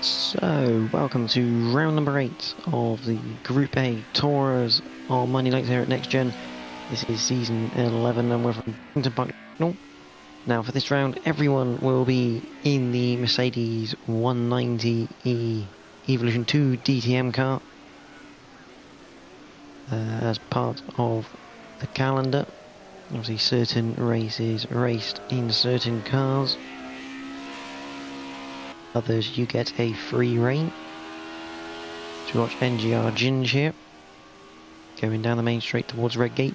So, welcome to round number 8 of the Group A Tours on Monday nights here at NXTGEN. This is season 11 and we're from Donington. Now for this round, everyone will be in the Mercedes 190E Evolution 2 DTM car as part of the calendar. Obviously certain races raced in certain cars. Others you get a free reign. So watch NXTGEN here, going down the main straight towards Rd8.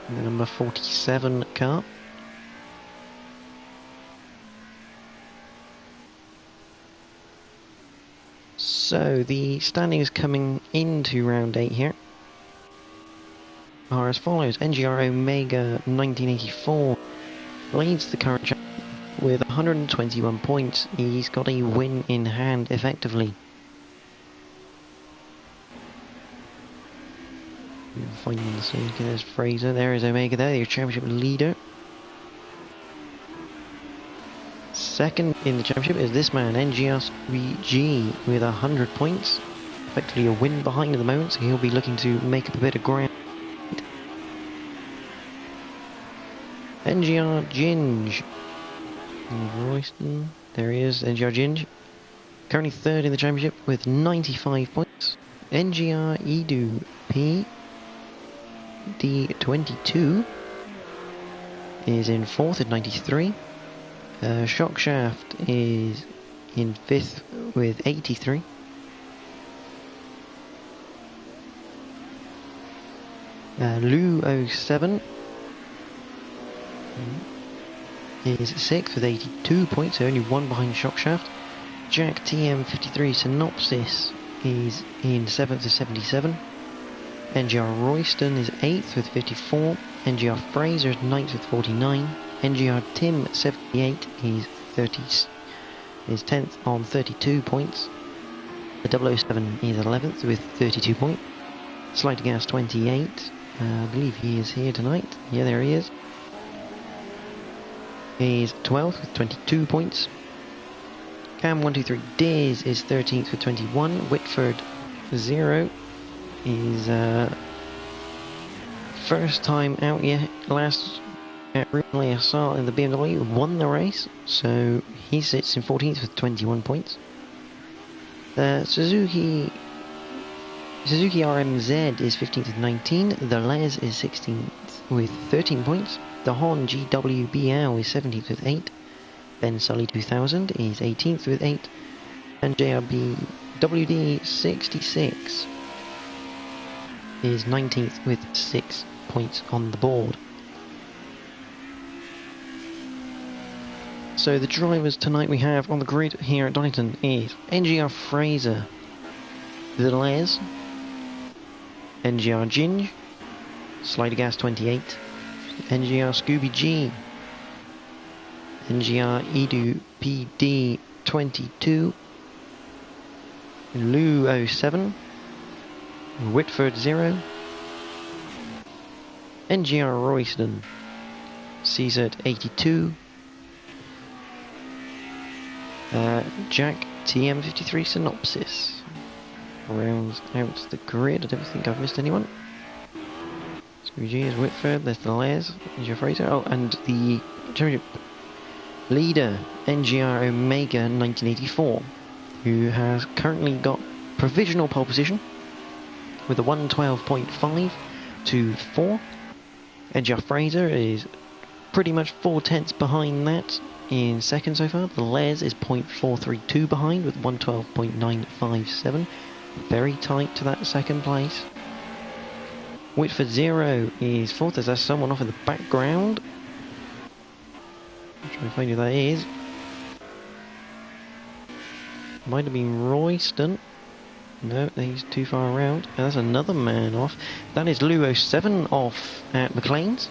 The number 47 car. So the standings coming into round 8 here are as follows. NGR Omega 1984 leads the current champ with 121 points. He's got a win in hand effectively. Finding the circuit, there's Fraser, there is Omega there, your championship leader. Second in the championship is this man, NXTGEN, with 100 points. Effectively a win behind at the moment, so he'll be looking to make up a bit of ground. NXTGEN. Royston, there he is, NXTGEN. Currently third in the championship with 95 points. NXTGEN P D22 is in 4th at 93. Shockshaft is in 5th with 83. Lou 07 is 6th with 82 points, so only one behind Shockshaft. Jack TM53 Synopsis is in 7th with 77. NGR Royston is 8th with 54. NGR Fraser is 9th with 49. NGR Tim 78 is 10th on 32 points. The 007 is 11th with 32 points. Slight Gas 28, I believe he is here tonight. Yeah, there he is. He's 12th with 22 points. Cam123 Diz is 13th with 21. Whitford 0 is first time out yet. Last recently I saw in the BMW, won the race, so he sits in 14th with 21 points. Suzuki RMZ is 15th with 19. The Les is 16th with 13 points. The Hon GWBL is 17th with 8. Ben Sully 2000 is 18th with 8. And JRB WD66 is 19th with 6 points on the board. So the drivers tonight we have on the grid here at Donington is NGR Fraser, the Les, NXTGEN, Slider Gas 28, NGR Scooby G, NGR Edu PD 22, Lou 07, Whitford 0, NGR Royston, CZ 82, Jack TM53 Synopsis rounds out the grid. I don't think I've missed anyone. Scooby G is Whitford, there's the Les, there's your Fraser. Oh, and the championship leader, NGR Omega 1984, who has currently got provisional pole position with a 112.5 to 4. NGR Fraser is pretty much 4/10 behind that in second so far. The Les is 0.432 behind with 112.957. Very tight to that second place. Whitford 0 is 4th, as there's someone off in the background. I'm trying to find who that is. Might have been Royston. No, he's too far around. And there's another man off. That is Lou 07 off at McLean's.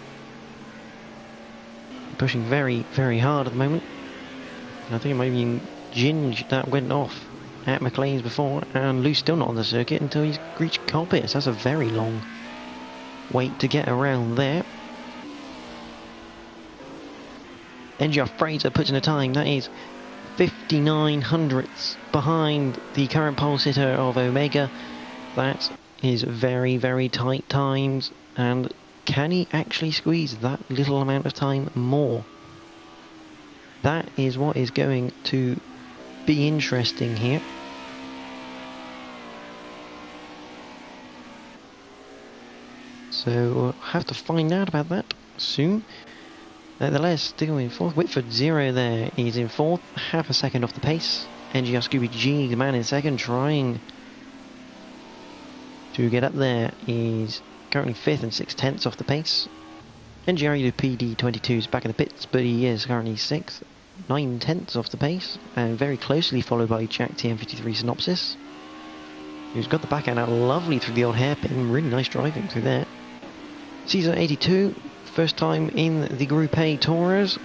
Pushing very, very hard at the moment. I think it might have been Ginge that went off at McLean's before, and Lou's still not on the circuit until he's reached Coppet. So that's a very long wait to get around there. NGR Fraser puts in a time that is 59 hundredths behind the current pole sitter of Omega. That is very, very tight times, and can he actually squeeze that little amount of time more? That is what is going to be interesting here. So we'll have to find out about that soon. Nevertheless, still in fourth. Whitford 0 there. He's in fourth, half a second off the pace. NGR Scooby G, the man in second, trying to get up there. He's currently fifth and 6/10 off the pace. NGR PD22 is back in the pits, but he is currently sixth, 9/10 off the pace, and very closely followed by Jack TM53 Synopsis, who's got the backhand out lovely through the old hairpin. Really nice driving through there. Caesar 82, first time in the Group A Tourers.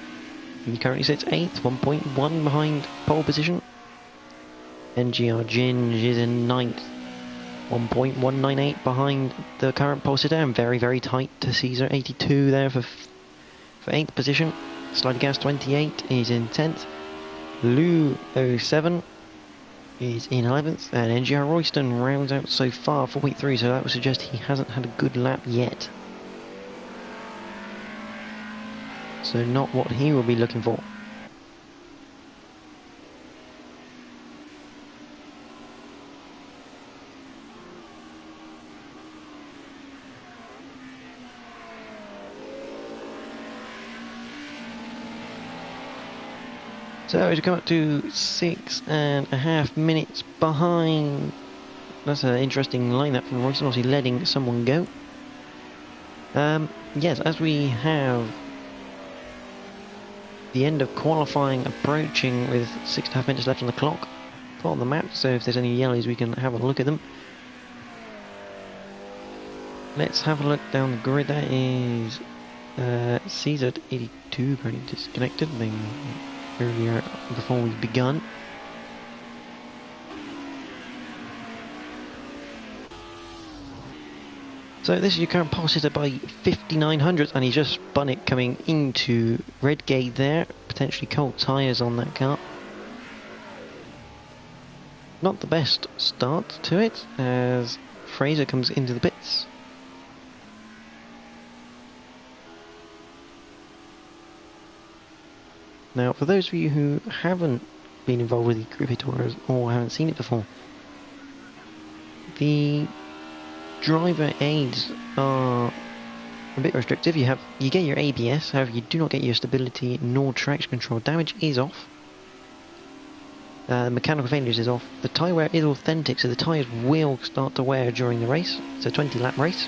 He currently sits 8th, 1.1 behind pole position. NGR Ginge is in 9th, 1.198 behind the current pole sitter, and very, very tight to Caesar 82 there for 8th position. Slide Gas 28 is in 10th. Lou 07 is in 11th, and NGR Royston rounds out so far 4.3, so that would suggest he hasn't had a good lap yet. So not what he will be looking for. So to come up to 6.5 minutes behind. That's an interesting lineup from Royston, obviously letting someone go. Yes, as we have the end of qualifying approaching with 6.5 minutes left on the clock, put on the map, so if there's any yellows we can have a look at them. Let's have a look down the grid. That is Caesar 82 currently disconnected earlier before we've begun. So this is your current pole sitter by 5900, and he's just spun it coming into Rd8 there. Potentially cold tyres on that car. Not the best start to it as Fraser comes into the pits. Now, for those of you who haven't been involved with the Group A Tours or haven't seen it before, the driver aids are a bit restrictive. You get your ABS, however you do not get your stability nor traction control. Damage is off. Mechanical failures is off. The tyre wear is authentic, so the tyres will start to wear during the race. It's a 20-lap race.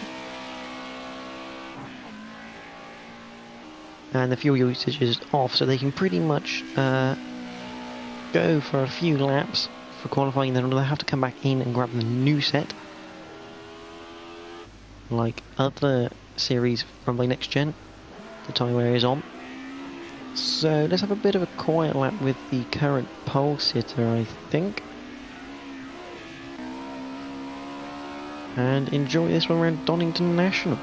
And the fuel usage is off, so they can pretty much go for a few laps for qualifying, then they'll have to come back in and grab the new set, like other series from by NXTGEN. The tyre wear is on. So let's have a bit of a quiet lap with the current pole sitter, I think, and enjoy this one around Donington National.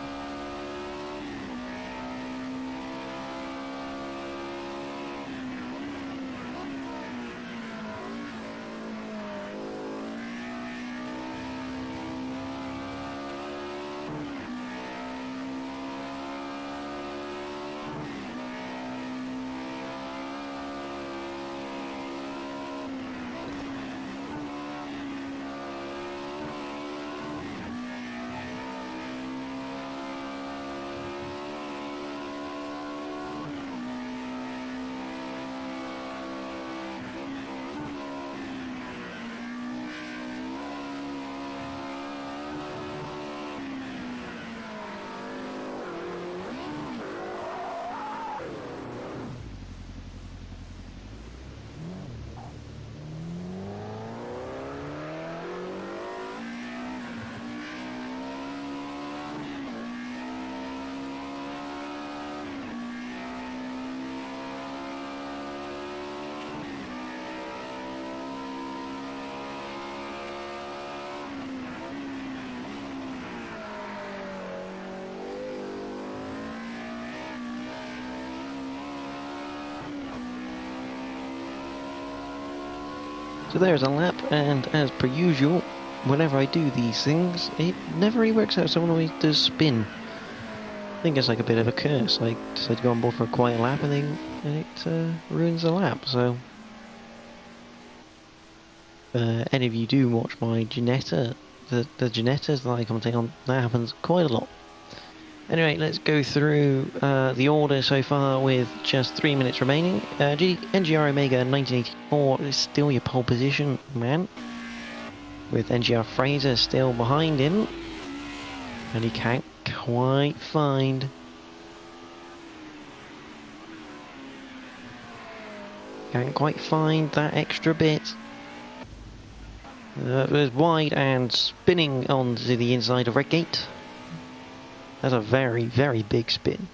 So there's a lap, and as per usual, whenever I do these things, it never really works out. Someone always does spin. I think it's like a bit of a curse. I decide to go on board for a quiet lap, and then it ruins the lap. So, any of you do watch my Ginetta, the Ginettas that I commentate on, that happens quite a lot. Anyway, let's go through the order so far with just 3 minutes remaining. NGR Omega 1984 is still your pole position, man. With NGR Fraser still behind him. And he can't quite find... that extra bit. It was wide and spinning onto the inside of Rd8. That's a very, very big spin.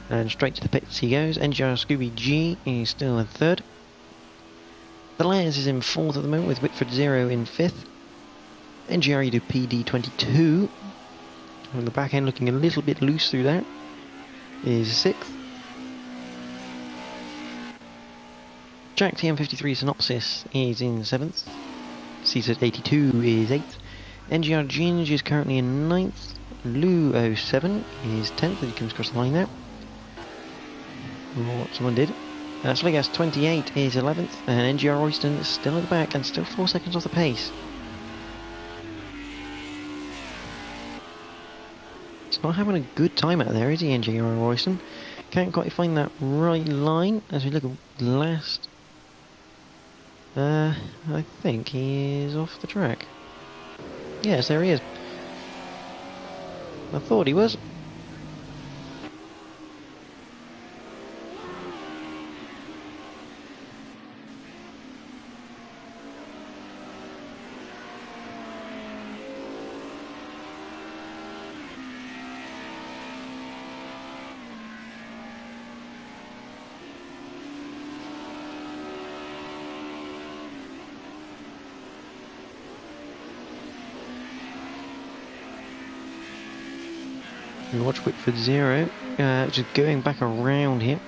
And straight to the pits he goes. NGR Scooby G is still in third. The Layers is in fourth at the moment with Whitford 0 in fifth. NGR Edo PD22. On the back end looking a little bit loose through that. Is sixth. Jack TM53 Synopsis is in seventh. CZ 82 is eighth. NGR Ginge is currently in ninth. Lou 07 is 10th as he comes across the line now. What someone did. Sligas 28 is 11th, and NGR Royston is still at the back and still 4 seconds off the pace. He's not having a good time out there, is he, NGR Royston? Can't quite find that right line as we look at last. I think he is off the track. Yes, there he is. I thought he was. And watch Whitford 0, just going back around here.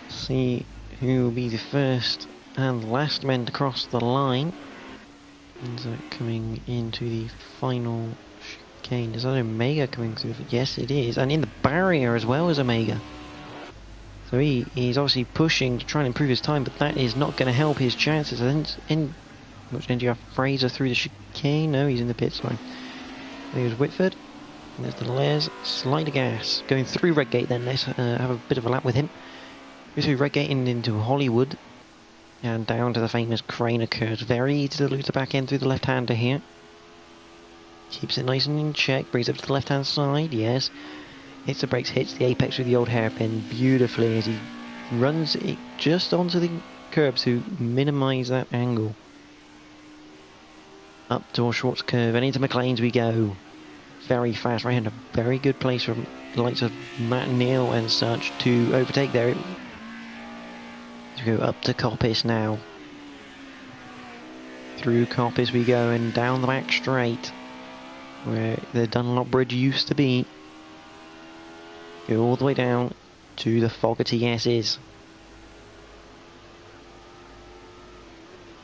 See who will be the first and last men to cross the line. Is that coming into the final chicane? Is that Omega coming through? Yes, it is. And in the barrier as well as Omega. So he's obviously pushing to try and improve his time, but that is not going to help his chances. Watch NGR Fraser through the chicane. No, he's in the pits line. There's Whitford. And there's the Layers, Slider Gas, going through Rd8 then, let's have a bit of a lap with him. Go through Rd8 into Hollywood, and down to the famous Craner curve. Very easy to lose the back end through the left-hander here. Keeps it nice and in check, brings up to the left-hand side, yes. Hits the brakes, hits the apex with the old hairpin beautifully as he runs it just onto the curb to minimise that angle. Up to Schwartz curve, and into McLean's we go. Very fast right hand, a very good place from the likes of Matt Neal and such to overtake there. To go up to Coppice now. Through Coppice we go and down the back straight where the Dunlop Bridge used to be. Go all the way down to the Fogarty S's.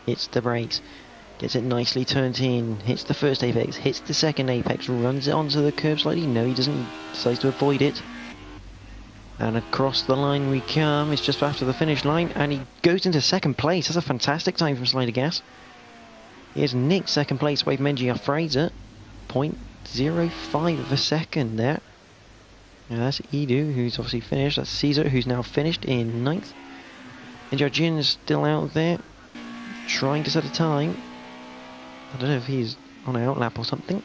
Hits the brakes. Gets it nicely turned in, hits the first apex, hits the second apex, runs it onto the curb slightly. No, he doesn't, decides to avoid it. And across the line we come, it's just after the finish line, and he goes into second place. That's a fantastic time from Slider Gas. Here's Nick, second place away from NGR Fraser. 0.05 of a second there. Now that's Edu, who's obviously finished. That's Caesar, who's now finished in 9th. NGR Jin is still out there, trying to set a time. I don't know if he's on an outlap or something.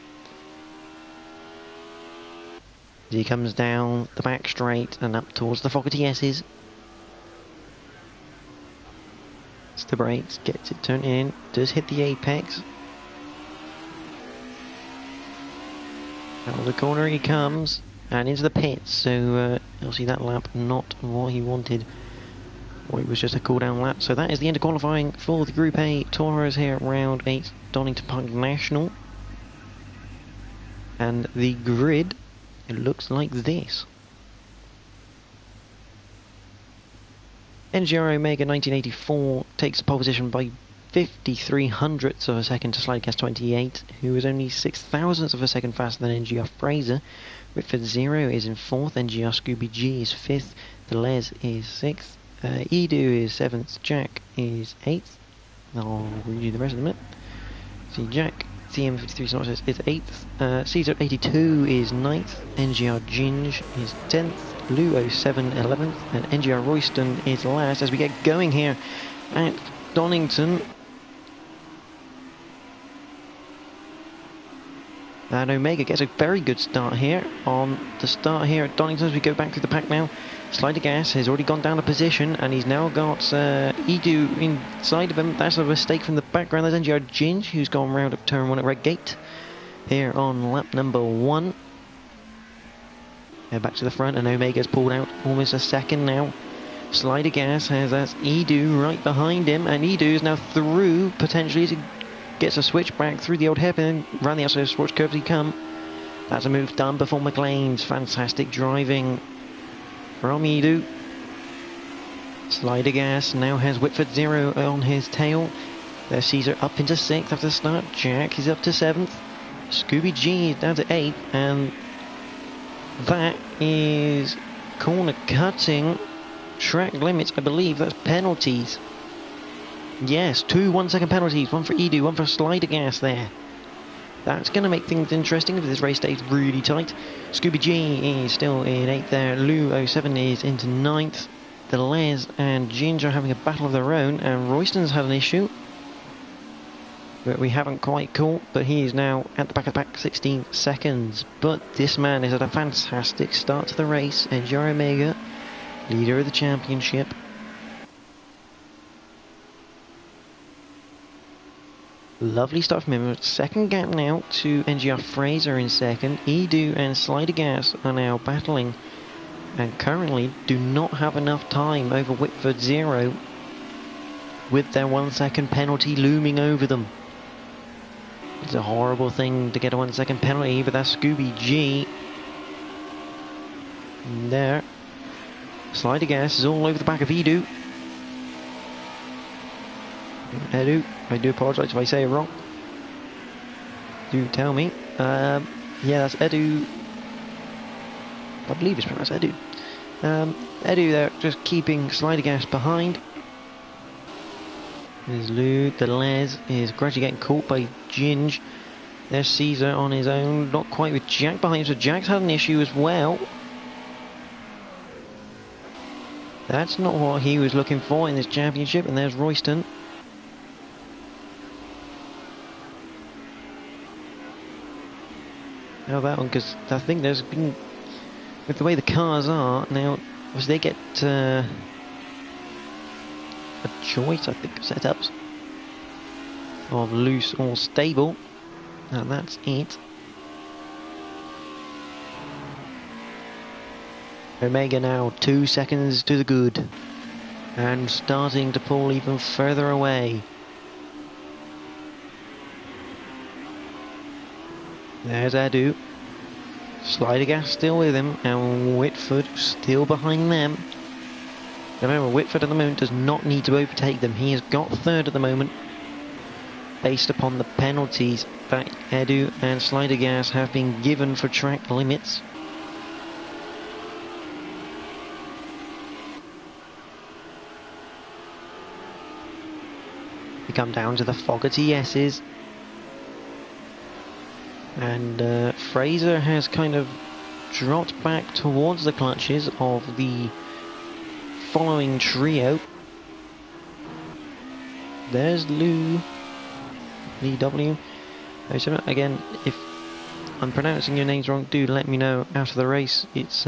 He comes down the back straight and up towards the Fogarty S's. It's the brakes, gets it turned in, does hit the apex. Out of the corner he comes, and into the pits, so you'll see that lap not what he wanted. Well, it was just a cool down lap. So that is the end of qualifying for the Group A Toros here at round 8 Donington Park National. And the grid, it looks like this. NGR Omega 1984 takes the pole position by 53 hundredths of a second to Slide Gas 28, who was only 6 thousandths of a second faster than NGR Fraser. Whitford Zero is in 4th, NGR Scooby G is 5th, the Les is 6th, Edu is 7th, Jack is 8th. I'll read you the rest of them. See, Jack TM53 Synopsis is 8th, Caesar 82 is 9th, NGR Ginge is 10th, Lou 07 11th, and NGR Royston is last as we get going here at Donington. And Omega gets a very good start here on the start here at Donington as we go back through the pack now. Slider Gas has already gone down a position and he's now got Edu inside of him. That's a mistake from the background. There's NGR Ginge who's gone round up turn 1 at Rd8 here on lap number 1. Back to the front and Omega's pulled out almost a second now. Slider Gas has Edu right behind him and Edu is now through potentially to gets a switch back through the old hairpin, round the outside of sports curve as he come. That's a move done before McLean's. Fantastic driving from Edu. Slider Gas now has Whitford Zero on his tail. There's Caesar up into 6th after the start. Jack is up to 7th. Scooby G is down to 8th. And that is corner cutting. Track limits, I believe that's penalties. Yes, 2 1-second penalties, one for Edu, one for Slider Gas there. That's going to make things interesting if this race stays really tight. Scooby G is still in 8th there, Lou 07 is into 9th. The Les and Ginger are having a battle of their own, and Royston's had an issue that we haven't quite caught, but he is now at the back of the pack, 16 seconds. But this man is at a fantastic start to the race, and NGR Omega, leader of the championship. Lovely start from him. Second gap now to NGR Fraser in second. Edu and Slider Gas are now battling and currently do not have enough time over Whitford Zero with their 1 second penalty looming over them. It's a horrible thing to get a 1 second penalty, but that's Scooby G. There. Slider Gas is all over the back of Edu. Edu, I do apologise if I say it wrong. Do tell me. Yeah, that's Edu. I believe it's pronounced Edu. Edu there, just keeping Slider Gas behind. There's Lou. The Les is gradually getting caught by Ginge. There's Caesar on his own, not quite with Jack behind him, so Jack's had an issue as well. That's not what he was looking for in this championship, and there's Royston. Now that one, because I think there's been, with the way the cars are now, as they get a choice, I think, of setups of loose or stable. Now that's it. Omega now 2 seconds to the good, and starting to pull even further away. There's Edu. Slider Gas still with him, and Whitford still behind them. Remember, Whitford at the moment does not need to overtake them. He has got third at the moment, based upon the penalties that Edu and Slider Gas have been given for track limits. We come down to the Fogarty S's. And Fraser has kind of dropped back towards the clutches of the following trio. There's Lee W. Again, if I'm pronouncing your names wrong, do let me know after the race. It's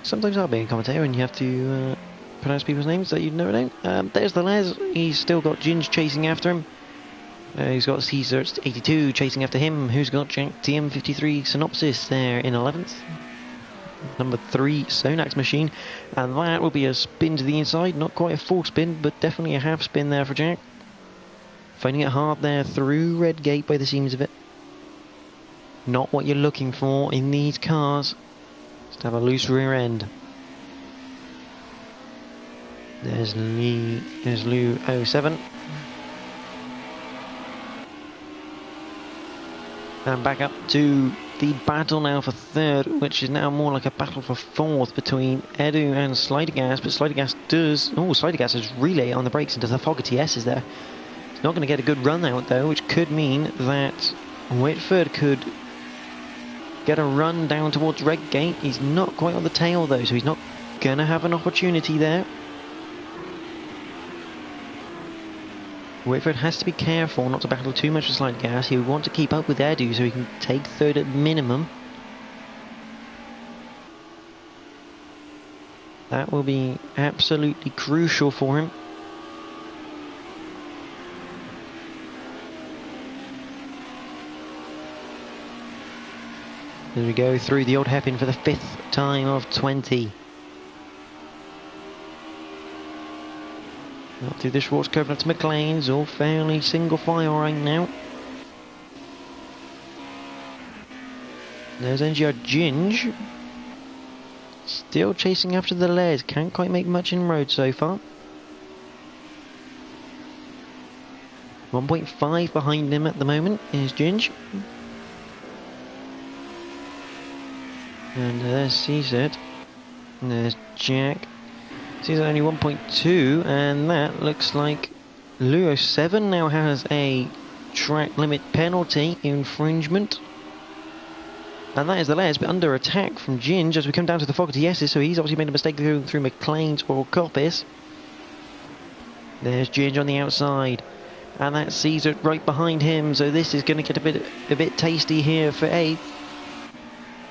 sometimes I'll be a commentator and you have to pronounce people's names that you'd never know. There's the Les. He's still got Ginge chasing after him. He's got Caesar 82 chasing after him, who's got Jack TM53 Synopsis there in 11th. Number 3 Sonax machine, and that will be a spin to the inside, not quite a full spin, but definitely a half spin there for Jack. Finding it hard there through Rd8 by the seams of it. Not what you're looking for in these cars. Just have a loose rear end. There's Lou 07. And back up to the battle now for third, which is now more like a battle for fourth between Edu and Slidergas. But Slidergas does... Oh, Slidergas has relay on the brakes into the Fogarty S's there. He's not going to get a good run out though, which could mean that Whitford could get a run down towards Redgate. He's not quite on the tail though, so he's not going to have an opportunity there. Whitford has to be careful not to battle too much with Slidergas. He would want to keep up with Edu so he can take third at minimum. That will be absolutely crucial for him. As we go through the old hairpin for the 5th time of 20. Up through the Schwartz curve up to McLean's, all fairly single file right now. There's NXTGEN. Still chasing after the Les, can't quite make much inroad so far. 1.5 behind him at the moment is Ginge. And there's Caesar. And there's Jack. Caesar only 1.2, and that looks like Lou 07 now has a track limit penalty infringement. And that is the Les, but under attack from Ginge as we come down to the Fogarty S's, so he's obviously made a mistake going through McLean's or Coppice. There's Ginge on the outside, and that's Caesar right behind him, so this is going to get a bit tasty here for 8th.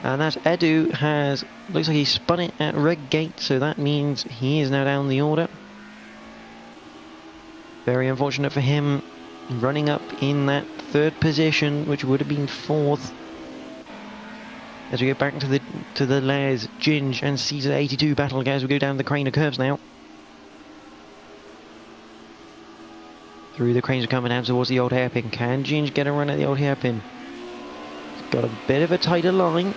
And that Edu has, looks like he spun it at Redgate, so that means he is now down the order. Very unfortunate for him, running up in that 3rd position, which would have been 4th. As we go back to the Les, Ginge and Caesar 82 battle as we go down the crane of curves now. Through the cranes are coming down towards the old hairpin. Can Ginge get a run at the old hairpin? He's got a bit of a tighter line.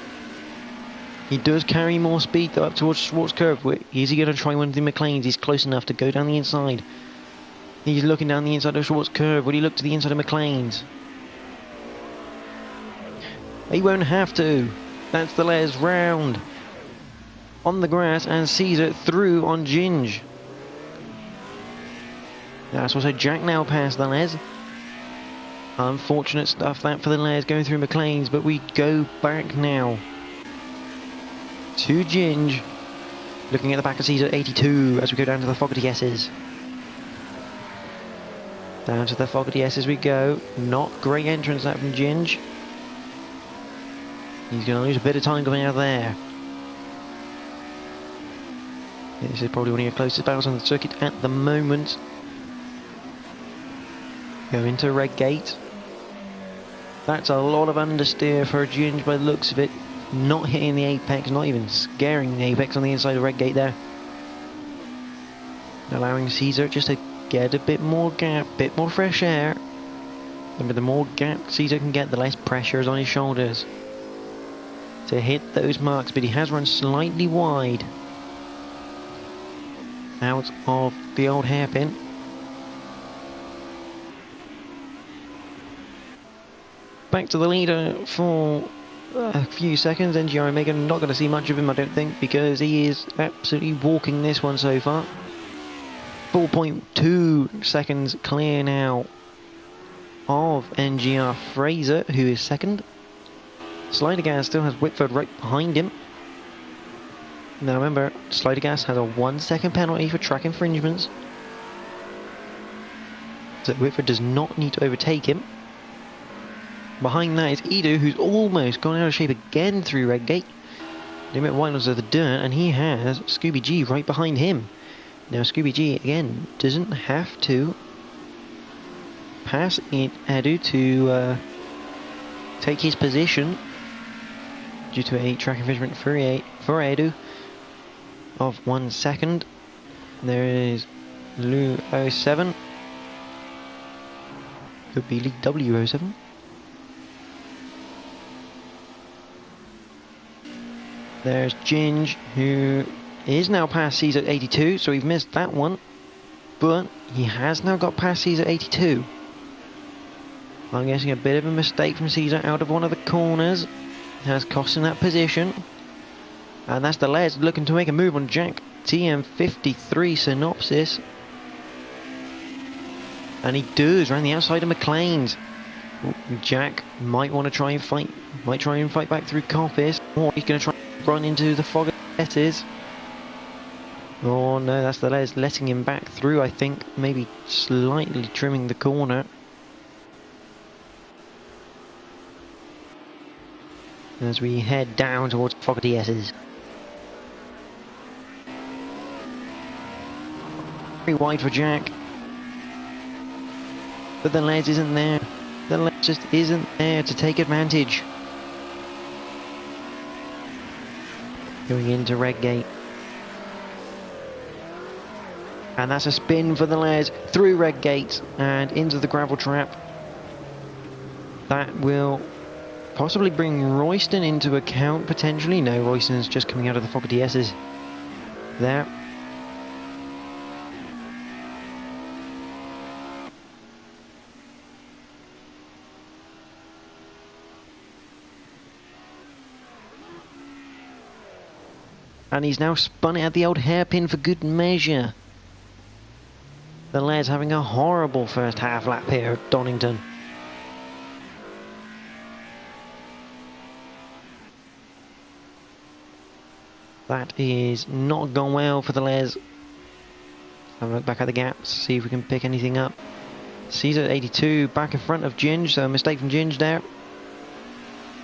He does carry more speed though up towards Schwartz curve. Is he going to try one of the McLean's? He's close enough to go down the inside. He's looking down the inside of Schwartz curve. Will he look to the inside of McLean's? He won't have to. That's the Les round. On the grass and Caesar through on Ginge. That's also Jack now past the Les. Unfortunate stuff that for the Les going through McLean's, but we go back now to Ginge, looking at the back of Caesar 82 as we go down to the Fogarty S's. Down to the Fogarty S's we go. Not great entrance that from Ginge. He's going to lose a bit of time coming out of there. This is probably one of your closest battles on the circuit at the moment. Go into Redgate. That's a lot of understeer for Ginge by the looks of it. Not hitting the apex, not even scaring the apex on the inside of Redgate there. Allowing Caesar just to get a bit more gap, bit more fresh air. And the more gap Caesar can get, the less pressure is on his shoulders to hit those marks, but he has run slightly wide out of the old hairpin. Back to the leader for a few seconds. NGR Omega, not going to see much of him I don't think, because he is absolutely walking this one so far. 4.2 seconds clear now of NGR Fraser, who is second. Slidergas still has Whitford right behind him. Now remember, Slidergas has a 1 second penalty for track infringements, so Whitford does not need to overtake him. Behind that is Edu, who's almost gone out of shape again through Redgate. Limit Winers of the dirt, and he has Scooby G right behind him. Now Scooby G again doesn't have to pass Edu to take his position due to a track infringement for Edu of 1 second. There is Lou 07. Could be Lee W 07. There's Ginge, who is now past Caesar 82, so we've missed that one. But he has now got past Caesar 82. I'm guessing a bit of a mistake from Caesar out of one of the corners has cost him that position. And that's the Les looking to make a move on Jack TM53 Synopsis. And he does, around the outside of McLean's. Jack might want to try and fight, back through Coppice, or he's going to try and run into the fog of letters. Oh no, that's the Les letting him back through, I think, maybe slightly trimming the corner. As we head down towards fog of DS's. Very wide for Jack. But the Les isn't there. The Les just isn't there to take advantage. Going into Redgate. And that's a spin for the Les through Redgate and into the gravel trap. That will possibly bring Royston into account, potentially. No, Royston's just coming out of the fog of DS's. There. And he's now spun it at the old hairpin for good measure. The Les having a horrible first half lap here at Donington. That is not gone well for the Les. Have a look back at the gaps, see if we can pick anything up. Caesar 82 back in front of Ginge, so a mistake from Ginge there.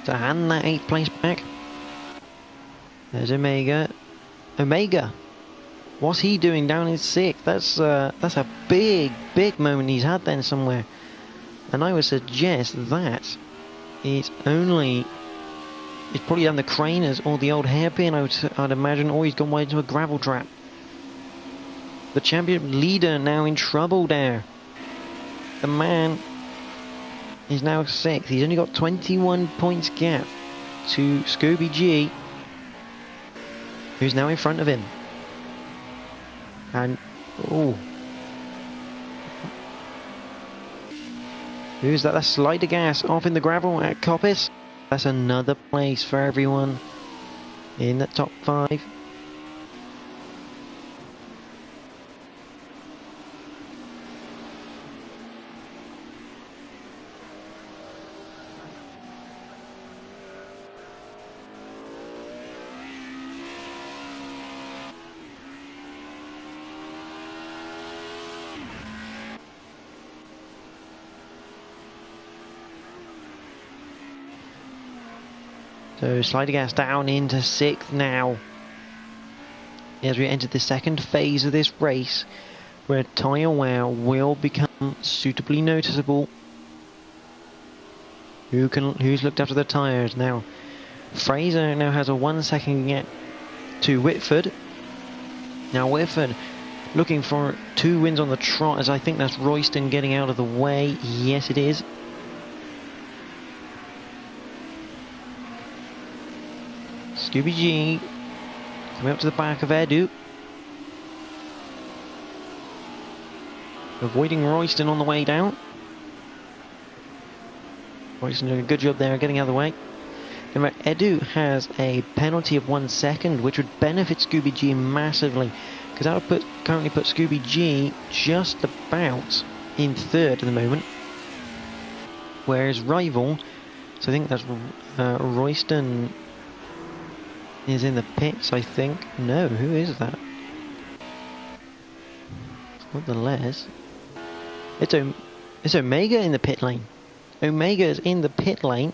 To hand that 8th place back. There's Omega. Omega! What's he doing down in 6th? That's a big moment he's had then somewhere. And I would suggest that it's probably down the craners or the old hairpin, I'd imagine, or he's gone wide into a gravel trap. The champion leader now in trouble there. The man is now 6th. He's only got 21 points gap to Scooby G, who's now in front of him. And, oh. Who's that? That's Slider Gas off in the gravel at Coppice. That's another place for everyone in the top 5. So Slider Gas down into 6th now. As we enter the second phase of this race, where tyre wear will become suitably noticeable. Who's looked after the tyres now? Fraser now has a 1 second gap to Whitford. Now Whitford looking for 2 wins on the trot, as I think that's Royston getting out of the way. Yes, it is. Scooby G coming up to the back of Edu. Avoiding Royston on the way down. Royston doing a good job there getting out of the way. Remember, Edu has a penalty of 1 second, which would benefit Scooby G massively, because that would currently put Scooby G just about in 3rd at the moment. Whereas Rival, so I think that's Royston is in the pits, I think. No, who is that? It's not the Les. It's Omega in the pit lane. Omega is in the pit lane.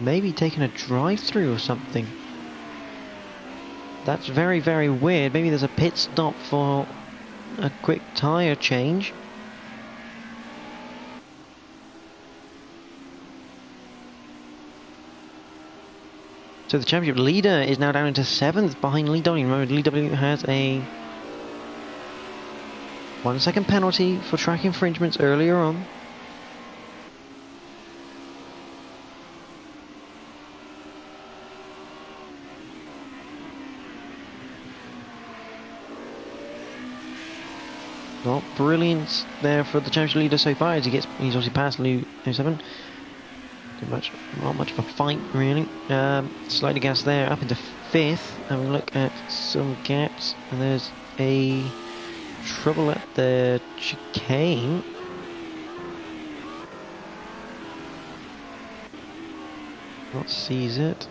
Maybe taking a drive-through or something. That's very, very weird. Maybe there's a pit stop for a quick tyre change. So the championship leader is now down into 7th behind Lee W. Remember, Lee W has a 1 second penalty for track infringements earlier on. . Not brilliant there for the championship leader so far as he's obviously past S11. Not much of a fight really. Slightly gas there, up into 5th. Having a look at some gaps, and there's a trouble at the chicane. Not sees it.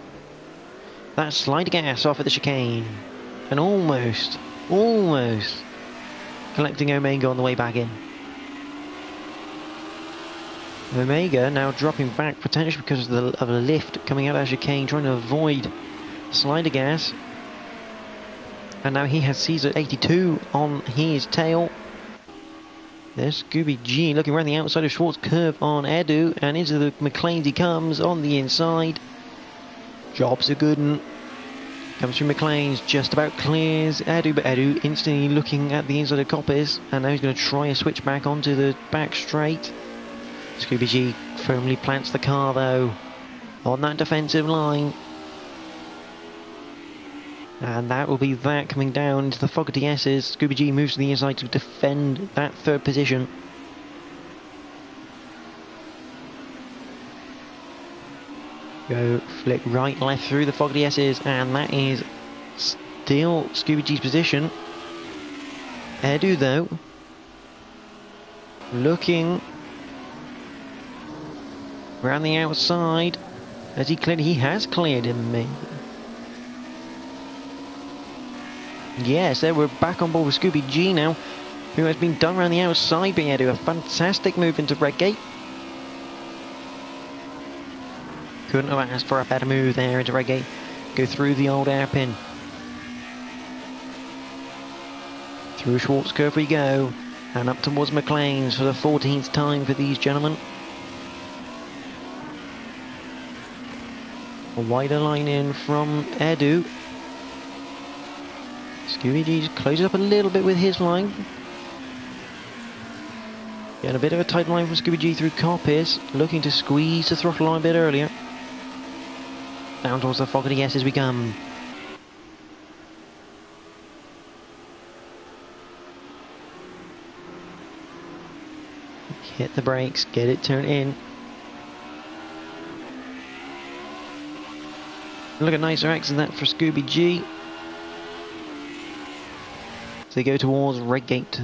That slide gas off at the chicane, and almost collecting Omega on the way back in. Omega now dropping back, potentially because of a lift coming out of chicane, trying to avoid slider gas. And now he has Caesar 82 on his tail. There's Scooby G looking around the outside of Schwartz curve on Edu, and into the McLean's he comes on the inside. Job's a good one. Comes through McLean's, just about clears Edu, but Edu instantly looking at the inside of Coppice, and now he's going to try a switch back onto the back straight. Scooby G firmly plants the car though on that defensive line, and that will be that coming down into the Fogarty S's. Scooby G moves to the inside to defend that 3rd position. Go flick right, left through the Fogarty S's, and that is still Scooby G's position. Edu though looking around the outside as he has cleared him. Yes, there we're back on board with Scooby G now, who has been done around the outside by Edu. A fantastic move into Redgate. Couldn't have asked for a better move there into Redgate. Go through the old airpin. Through Schwartz curve we go, and up towards McLean's for the 14th time for these gentlemen. A wider line in from Edu. Scooby G closes up a little bit with his line. Getting a bit of a tight line from Scooby G through Coppice, looking to squeeze the throttle line a bit earlier. Down towards the Fogarty S as we come. Hit the brakes, get it turned in. Look at nicer exit that for Scooby G. So they go towards Redgate.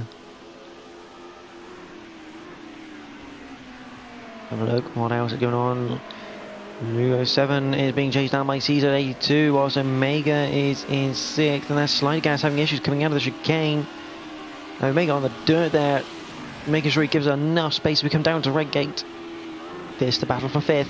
Have a look, what else is going on? S11 is being chased down by Caesar 82, whilst Omega is in 6th, and that's Slider Gas having issues coming out of the chicane. Omega on the dirt there, making sure he gives enough space to come down to Redgate. This the battle for 5th.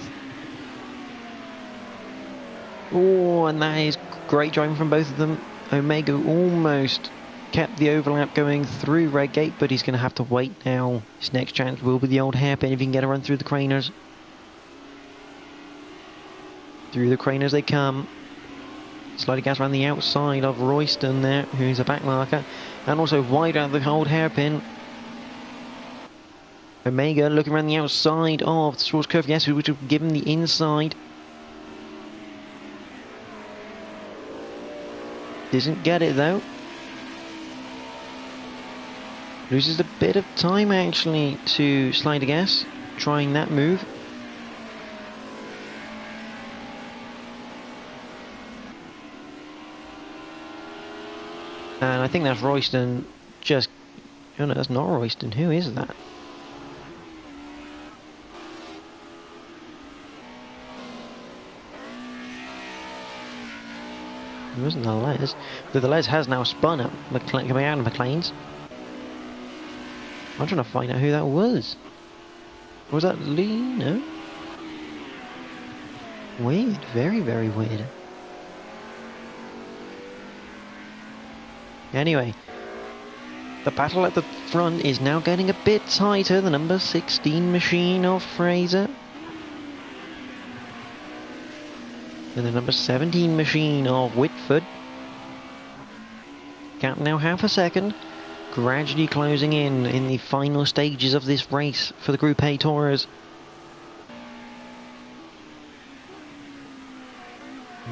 Oh, and that is great driving from both of them. Omega almost kept the overlap going through Redgate, but he's going to have to wait now. His next chance will be the old hairpin if he can get a run through the craners. Through the craners they come. Slightly gas around the outside of Royston there, who's a back marker, and also wide out the old hairpin. Omega looking around the outside of the Schwartz curve, yes, which will give him the inside. Doesn't get it though. Loses a bit of time actually to Slider Gas, trying that move. And I think that's Royston just... Oh no, that's not Royston. Who is that? It wasn't the Les. But the Les has now spun up, coming out of McLean's. I'm trying to find out who that was. Was that Lee? No? Weird. Very, very weird. Anyway, the battle at the front is now getting a bit tighter. The number 16 machine of Fraser and the number 17 machine of Whitford. Gap now half a second, gradually closing in the final stages of this race for the Group A Tourers.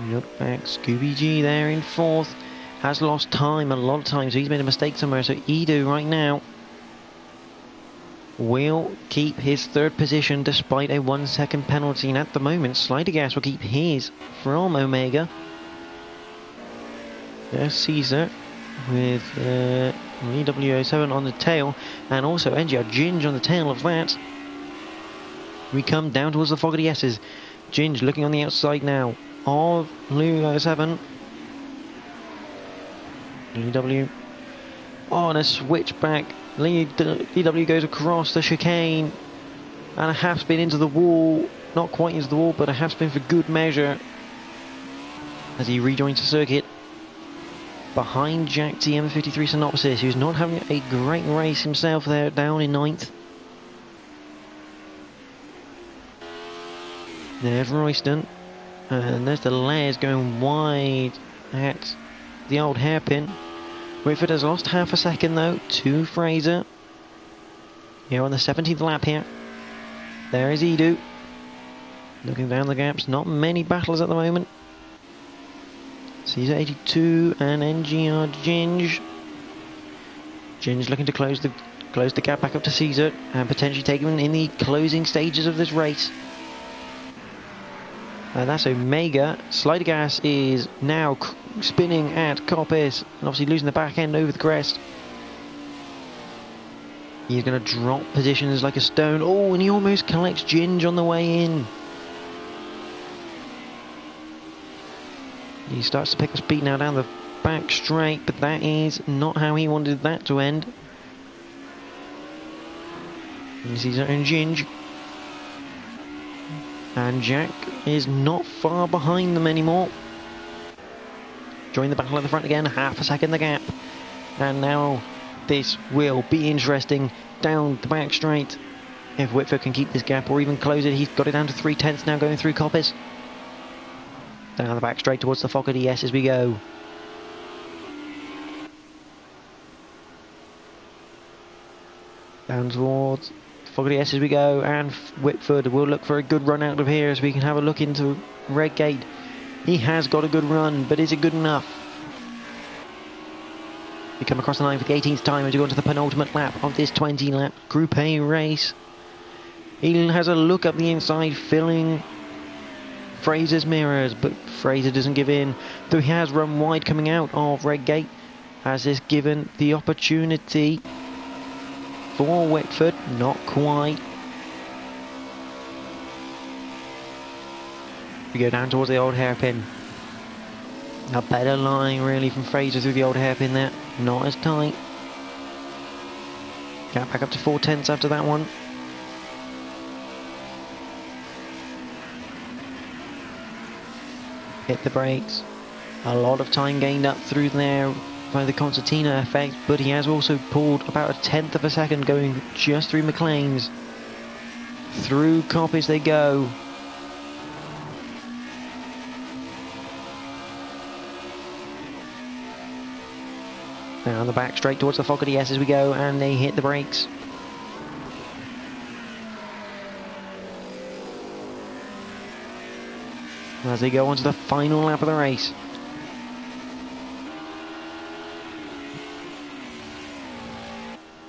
Look back, Scooby G there in 4th. Has lost time, a lot of time, so he's made a mistake somewhere. So Edu right now will keep his third position despite a 1 second penalty, and at the moment Slidergas will keep his from Omega. There's Caesar with EW07 on the tail, and also NXTGEN on the tail of that. We come down towards the Fogarty S's. Ginge looking on the outside now of Blue 07. EW on a switchback. EW goes across the chicane and a half spin into the wall. Not quite into the wall, but a half spin for good measure as he rejoins the circuit. Behind Jack TM53 Synopsis, who's not having a great race himself there, down in 9th. There's Royston, and there's the Lares going wide at the old hairpin. Whitford has lost half a second though to Fraser. Here on the 17th lap here. There is Edu. Looking down the gaps, not many battles at the moment. Caesar 82 and NXTGEN. Ginge looking to close the gap back up to Caesar and potentially take him in the closing stages of this race. And that's Omega. Slidergas is now spinning at Coppice and obviously losing the back end over the crest. He's going to drop positions like a stone. Oh, and he almost collects Ginge on the way in. He starts to pick up speed now down the back straight, but that is not how he wanted that to end. And he's on Ginge. And Jack is not far behind them anymore. Join the battle at the front again, half a second the gap. And now this will be interesting down the back straight. If Whitford can keep this gap or even close it, he's got it down to 3/10 now going through Coppice. Down the back straight towards the Fogarty S as we go. Down towards Fogarty S as we go, and Whitford will look for a good run out of here so we can have a look into Rd8. He has got a good run, but is it good enough? We come across the line for the 18th time as we go into the penultimate lap of this 20-lap Group A race. He has a look up the inside, filling Fraser's mirrors, but Fraser doesn't give in, though he has run wide coming out of Rd8. Has this given the opportunity for Whitford? Not quite. We go down towards the old hairpin. A better line really from Fraser through the old hairpin there. Not as tight. Gap back up to 4/10 after that one. Hit the brakes. A lot of time gained up through there by the concertina effect, but he has also pulled about a 1/10 of a second going just through McLean's. Through Coppice they go. Down the back straight towards the Fogarty S as we go, and they hit the brakes. As they go on to the final lap of the race.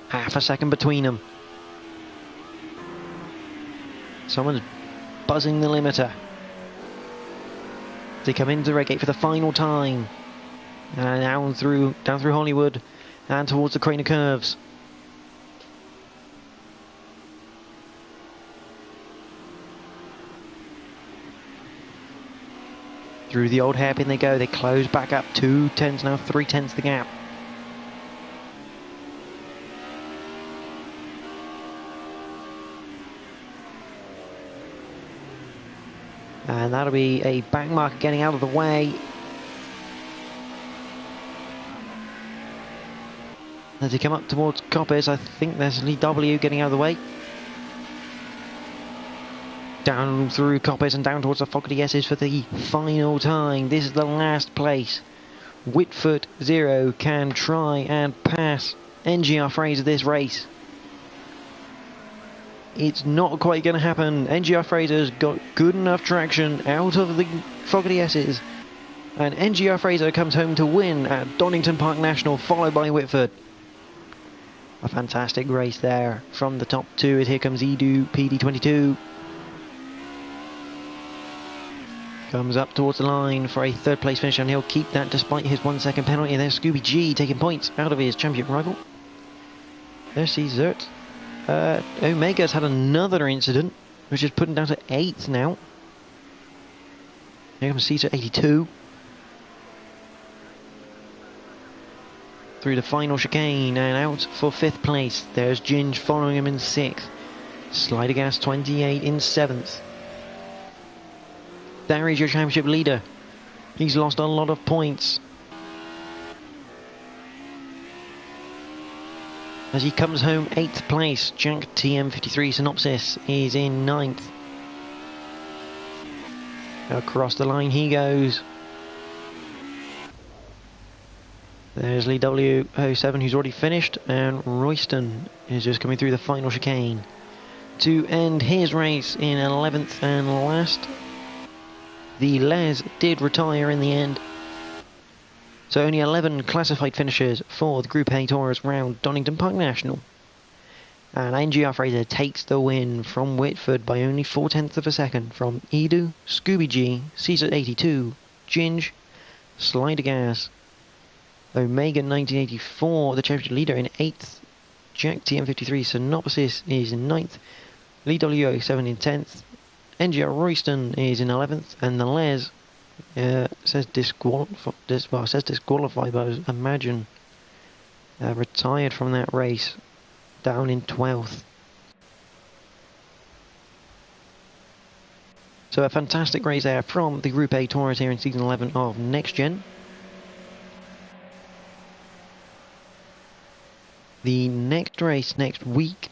Half a second between them. Someone's buzzing the limiter. They come into Rd8 for the final time. And down through Hollywood and towards the Crane of Curves. Through the old hairpin they go. They close back up 2/10, now 3/10 the gap. And that'll be a back marker getting out of the way. As they come up towards Coppice, I think there's Lee W getting out of the way. Down through Coppice and down towards the Fogarty S's for the final time. This is the last place. Whitford 0 can try and pass NGR Fraser this race. It's not quite going to happen. NGR Fraser's got good enough traction out of the Fogarty S's. And NGR Fraser comes home to win at Donington Park National, followed by Whitford. A fantastic race there from the top two, as here comes Edu PD22. Comes up towards the line for a third place finish, and he'll keep that despite his 1 second penalty. There's Scooby G taking points out of his championship rival. There's Zert. Omega's had another incident, which is putting down to 8th now. Here comes Caesar 82. Through the final chicane and out for 5th place. There's Ginge following him in 6th. Slidergas 28 in 7th. There is your championship leader. He's lost a lot of points. As he comes home 8th place, Jack TM53 Synopsis is in 9th. Across the line he goes. There's Lee W07, who's already finished, and Royston is just coming through the final chicane to end his race in 11th and last. The Les did retire in the end. So only 11 classified finishers for the Group A Tours round Donington Park National. And NGR Fraser takes the win from Whitford by only 4/10 of a second from Edu, Scooby G, Caesar 82, Ginge, Slidergas, Omega 1984, the championship leader, in 8th. Jack TM53 Synopsis is in 9th. Lee W07 in 10th. NGR Royston is in 11th, and the Les says disqualified, but I imagine retired from that race, down in 12th. So a fantastic race there from the Group A Tours here in season 11 of NXTGEN. The next race next week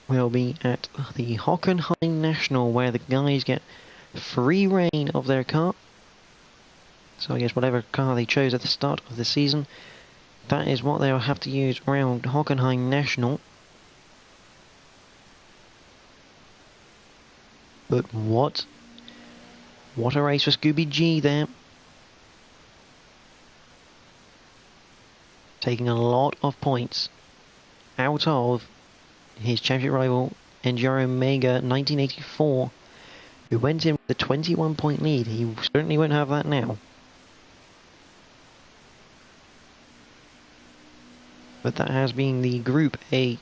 will be at the Hockenheim National, where the guys get free reign of their car. So I guess whatever car they chose at the start of the season, that is what they'll have to use around Hockenheim National. But what a race for Scooby G there. Taking a lot of points out of his championship rival NGR Omega 1984, who went in with a 21-point lead. He certainly won't have that now. But that has been the Group A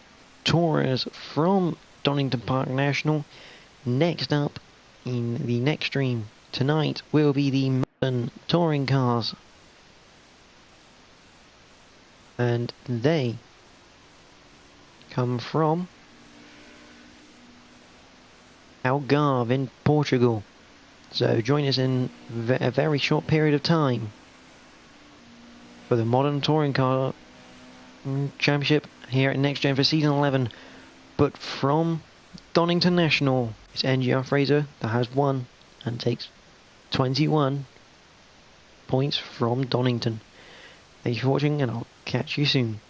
Tours from Donington Park National. Next up in the next stream tonight will be the modern touring cars. And they come from Algarve in Portugal. So join us in a very short period of time for the Modern Touring Car Championship here at NXTGEN for season 11. But from Donington National, it's NGR Fraser that has won and takes 21 points from Donington. Thank you for watching, and I'll catch you soon.